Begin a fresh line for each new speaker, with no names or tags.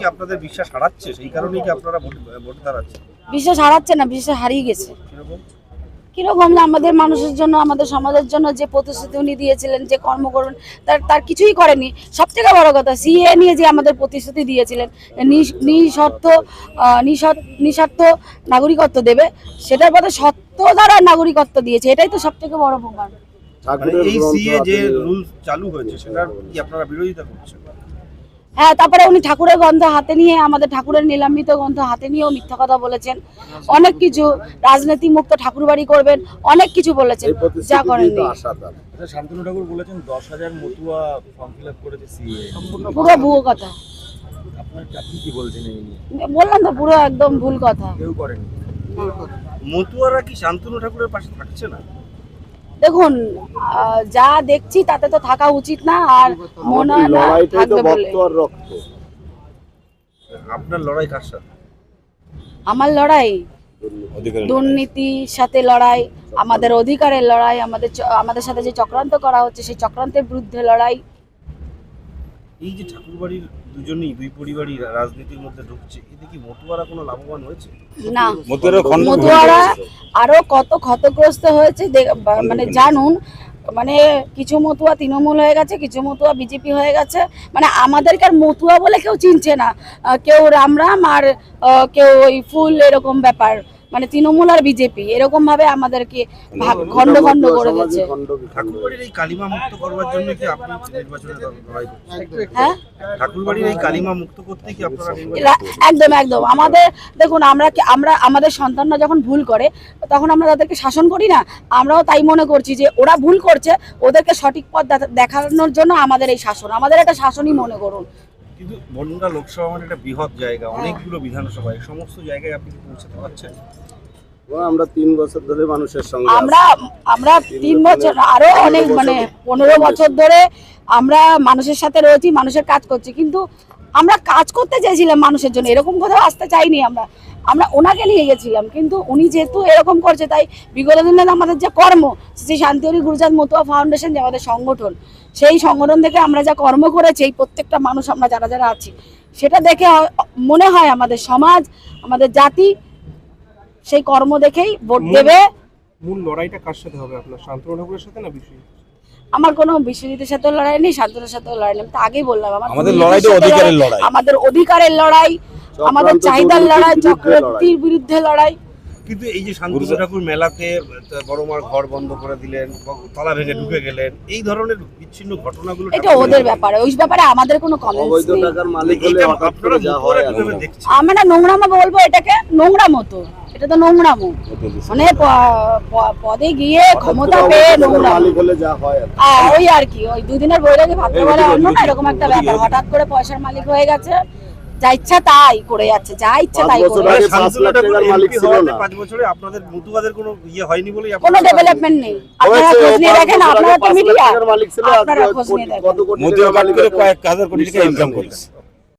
কি আপনাদের বিশ্বাস হারাচ্ছে? সেই কারণেই কি আপনারা ভোটে দাঁড়াচ্ছেন?
বিশ্বাস হারাচ্ছে না, বিশ্বাস হারিয়ে গেছে। কিরকম না, আমাদের মানুষের জন্য, আমাদের সমাজের জন্য যে প্রতিশ্রুতি উনি দিয়েছিলেন, যে কর্ম করবেন, তার কিছুই করেনি। সব থেকে বড় কথা, সিএ নিয়ে যে আমাদের প্রতিশ্রুতি দিয়েছিলেন, নিঃস্বার্থ নাগরিকত্ব দেবে, সেটার পথে সত্য দ্বারা নাগরিকত্ব দিয়েছে। এটাই তো সব থেকে বড় প্রমাণ।
এই সিএ যে রুল চালু হয়েছে সেটার কি আপনারা বিরোধিতা করছেন?
হ্যাঁ, তারপরে উনি ঠাকুরের গ্রন্থ হাতে নিয়ে, আমাদের ঠাকুরের নিলামিত গ্রন্থ হাতে নিয়েও মিথ্যা কথা বলেছেন। অনেক কিছু, রাজনীতি মুক্ত ঠাকুর বাড়ি করবেন, অনেক কিছু বলেছেন, যা করেননি।
শান্তনু ঠাকুর বলেছেন 10,000 মতুয়া ফর্ম ফিল আপ করেছে সিএ,
পুরো ভুয়ো কথা।
আপনি কি বলছেন এই নিয়ে?
বললাম তো, পুরো একদম ভুল কথা।
কেউ করেনি।
মতুয়ারা কি শান্তনু ঠাকুরের পাশে থাকছে না?
দেখুন, যা দেখছি তাতে তো থাকা উচিত না, আর মনে হয় না থাকবে বলে।
আপনার লড়াই কার সাথে?
আমার লড়াই দুর্নীতির সাথে লড়াই, আমাদের অধিকারের লড়াই, আমাদের সাথে যে চক্রান্ত করা হচ্ছে সেই চক্রান্তের বিরুদ্ধে লড়াই।
এই যে ঠাকুরবাড়ির দুই পরিবারই রাজনীতির মধ্যে ঢুকছে, এতে কি মতুয়ারা কোনো লাভবান হয়েছে?
না, মতুয়ারা আরো কত ক্ষতিগ্রস্ত হয়েছে মানে জানুন। মানে কিছু মতুয়া তৃণমূল হয়ে গেছে, কিছু মতুয়া বিজেপি হয়ে গেছে। মানে আমাদেরকে আর মতুয়া বলে কেউ চিনছে না। কেউ রাম রাম আর কেউ ওই ফুল, এরকম ব্যাপার। মানে তৃণমূল আর বিজেপি এরকম ভাবে আমাদেরকে খন্ড খন্ড করে দিয়েছে।
ঠাকুরবাড়ির এই কালিমা মুক্ত করবার জন্য কি আপনি নির্বাচনে লড়াই করছেন?
হ্যাঁ,
ঠাকুরবাড়ির এই কালিমা মুক্ত করতে কি আপনারা
একদম একদম। আমাদের দেখুন, আমরা আমাদের সন্তানরা যখন ভুল করে তখন আমরা তাদেরকে শাসন করি না। আমরাও তাই মনে করছি যে ওরা ভুল করছে, ওদেরকে সঠিক পথ দেখানোর জন্য আমাদের এই শাসন, আমাদের একটা শাসনই মনে করুন।
কিন্তু বনগাঁ লোকসভা মানে একটা বৃহৎ জায়গা, অনেকগুলো বিধানসভা, এই সমস্ত জায়গায় আপনি কি পৌঁছাতে পারছেন?
আমরা 3 বছর ধরে মানুষের সঙ্গে
আমরা 3 বছর, আরো অনেক, মানে 15 বছর ধরে আমরা মানুষের সাথে রয়েছি, মানুষের কাজ করছি। কিন্তু আমরা কাজ করতে চাইছিলাম মানুষের জন্য, এরকম কোথাও আসতে চাইনি। আমরা ওনাকে নিয়ে গেছিলাম, কিন্তু উনি যেহেতু এরকম করছে, তাই বিগত দিনে আমাদের যে কর্ম, শ্রী শান্তিহরি গুরুচাঁদ মতুয়া ফাউন্ডেশন যে আমাদের সংগঠন, সেই সংগঠন থেকে আমরা যা কর্ম করেছি, এই প্রত্যেকটা মানুষ আমরা যারা আছি, সেটা দেখে মনে হয় আমাদের সমাজ, আমাদের জাতি সেই কর্ম দেখেই ভোট দেবে।
মূল লড়াইটা কার সাথে হবে আপনার? শান্তনু ঠাকুরের সাথে না বিশ্বজিৎ?
আমার কোনো বিশ্বজিতের সাথে লড়াই নেই, শান্তনুর সাথেও লড়াই নেই। আমি তো আগেই বললাম,
আমাদের লড়াইটা অধিকারের লড়াই,
আমাদের অধিকারের লড়াই, আমাদের চাহিদার লড়াই, চক্রান্তের বিরুদ্ধে লড়াই।
কিন্তু এই যে শান্তনু ঠাকুর মেলাতে বড় মার ঘর বন্ধ করে দিলেন, তলা ভেঙে ঢুকে গেলেন, এই ধরনের বিচ্ছিন্ন ঘটনাগুলো
এটা ওদের ব্যাপারে, ওই ব্যাপারে আমাদের কোনো কমেন্টস নেই। আমরা নোংরামো বলবো, এটাকে নোংরামো তো, এটা তো নোংরামো। মানে পদে গিয়ে ক্ষমতা পেয়ে নোংরামো, ওই আর কি, ওই 2 দিনের বৈরাগে ভাবতে বলে অন্য না, এরকম একটা ব্যাপার। হঠাৎ করে পয়সার মালিক হয়ে গেছে, যা ইচ্ছা তাই করে যাচ্ছে, যা ইচ্ছা তাই করে।
5 বছরে আপনাদের মতুয়াদের কোনো ইয়ে হয়নি বলেই
কোনো ডেভেলপমেন্ট নেই। আপনারা খোঁজ নিয়ে দেখেন, আপনারা তো মিডিয়া, আপনারা খোঁজ নিয়ে দেখেন।
মতুয়া কাট করে কয়েক হাজার কোটি টাকা ইনকাম করেছে।